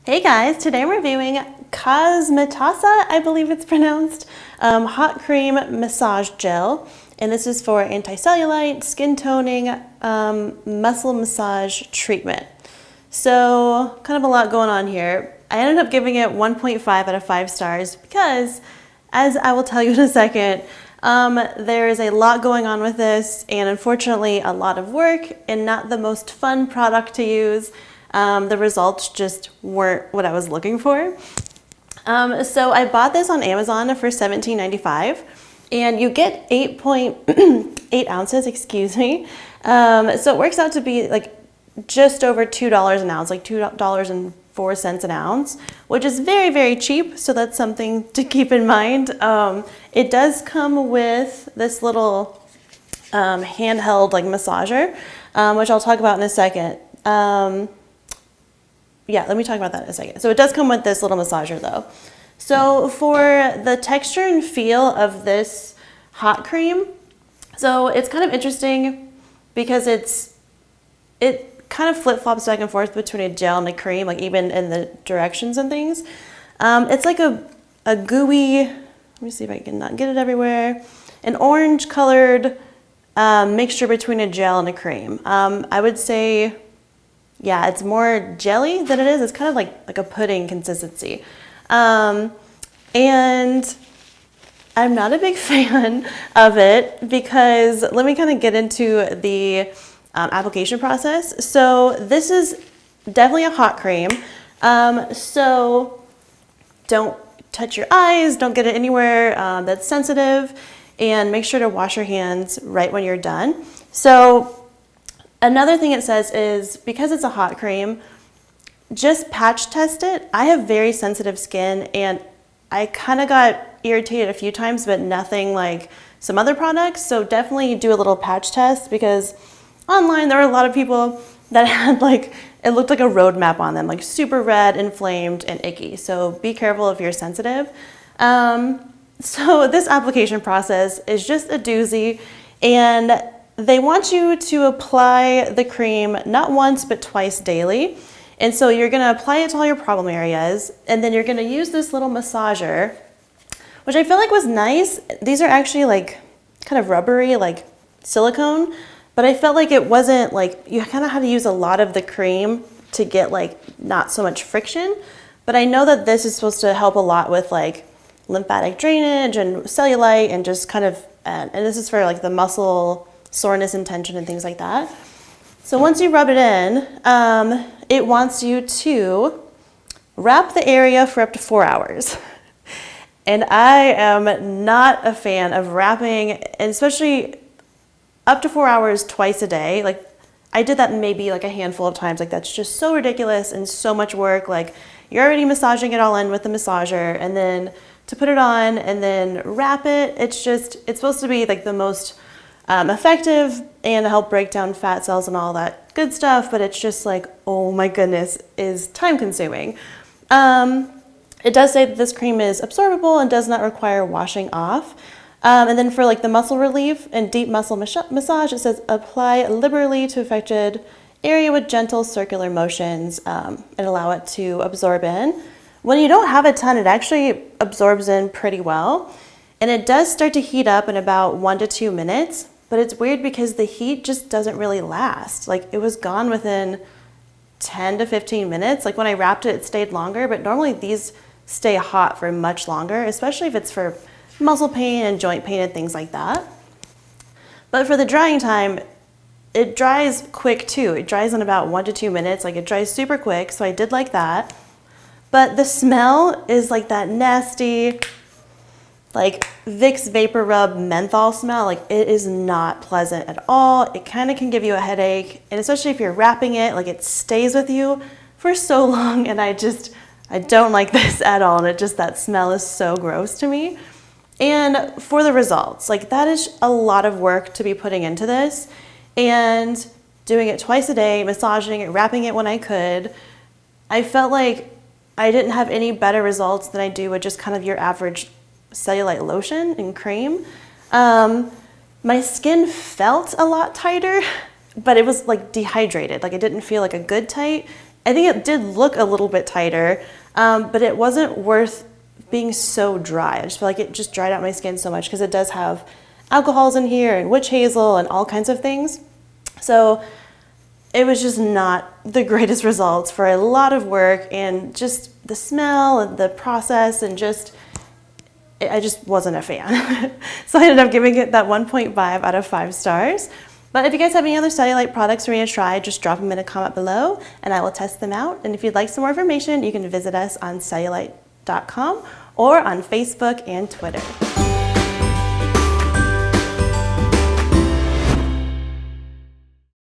Hey guys, today I'm reviewing Cosmetasa, I believe it's pronounced, hot cream massage gel. And this is for anti-cellulite, skin toning, muscle massage treatment. So kind of a lot going on here. I ended up giving it 1.5 out of 5 stars because, as I will tell you in a second, there is a lot going on with this and unfortunately a lot of work and not the most fun product to use. The results just weren't what I was looking for. So I bought this on Amazon for $17.95 and you get 8.8 ounces, excuse me. So it works out to be like just over $2 an ounce, like $2.04 an ounce, which is very, very cheap. So that's something to keep in mind. It does come with this little handheld like massager, which I'll talk about in a second. Yeah, let me talk about that in a second. So it does come with this little massager though. So for the texture and feel of this hot cream, so it's kind of interesting because it kind of flip-flops back and forth between a gel and a cream, like even in the directions and things. It's like a gooey, let me see if I can not get it everywhere, an orange colored mixture between a gel and a cream. I would say, yeah, it's more jelly than it is. It's kind of like a pudding consistency. And I'm not a big fan of it because let me kind of get into the application process. So this is definitely a hot cream. So don't touch your eyes, don't get it anywhere that's sensitive, and make sure to wash your hands right when you're done. So another thing it says is because it's a hot cream, just patch test it. I have very sensitive skin and I kind of got irritated a few times, but nothing like some other products. So definitely do a little patch test because online there were a lot of people that had like, it looked like a roadmap on them, like super red, inflamed, and icky. So be careful if you're sensitive. So this application process is just a doozy, and they want you to apply the cream not once but twice daily. And so you're gonna apply it to all your problem areas, and then you're gonna use this little massager, which I feel like was nice. These are actually like kind of rubbery, like silicone, but I felt like it wasn't like, you kind of had to use a lot of the cream to get like not so much friction. But I know that this is supposed to help a lot with like lymphatic drainage and cellulite and just kind of, and this is for like the muscle soreness and tension and things like that. So once you rub it in, it wants you to wrap the area for up to 4 hours. And I am not a fan of wrapping, and especially up to 4 hours twice a day. Like I did that maybe like a handful of times. Like that's just so ridiculous and so much work. Like you're already massaging it all in with the massager, and then to put it on and then wrap it, it's supposed to be like the most effective and help break down fat cells and all that good stuff, but it's just like, oh my goodness, is time consuming. It does say that this cream is absorbable and does not require washing off. And then for like the muscle relief and deep muscle massage, it says apply liberally to affected area with gentle circular motions and allow it to absorb in. When you don't have a ton, it actually absorbs in pretty well. And it does start to heat up in about 1 to 2 minutes, but it's weird because the heat just doesn't really last. Like it was gone within 10 to 15 minutes. Like when I wrapped it, it stayed longer, but normally these stay hot for much longer, especially if it's for muscle pain and joint pain and things like that. But for the drying time, it dries quick too. It dries in about 1 to 2 minutes. Like it dries super quick, so I did like that. But the smell is like that nasty, like Vicks Vapor Rub menthol smell. Like it is not pleasant at all. It kind of can give you a headache, and especially if you're wrapping it, like it stays with you for so long, and I don't like this at all, and that smell is so gross to me. And for the results, like that is a lot of work to be putting into this, and doing it twice a day, massaging it, wrapping it when I could, I felt like I didn't have any better results than I do with just kind of your average cellulite lotion and cream. My skin felt a lot tighter, but it was like dehydrated. Like it didn't feel like a good tight. I think it did look a little bit tighter, but it wasn't worth being so dry. I just feel like it just dried out my skin so much because it does have alcohols in here and witch hazel and all kinds of things. So it was just not the greatest results for a lot of work, and just the smell and the process, and I just wasn't a fan. So I ended up giving it that 1.5 out of 5 stars. But if you guys have any other cellulite products for me to try, just drop them in a comment below and I will test them out. And if you'd like some more information, you can visit us on Cellulite.com or on Facebook and Twitter.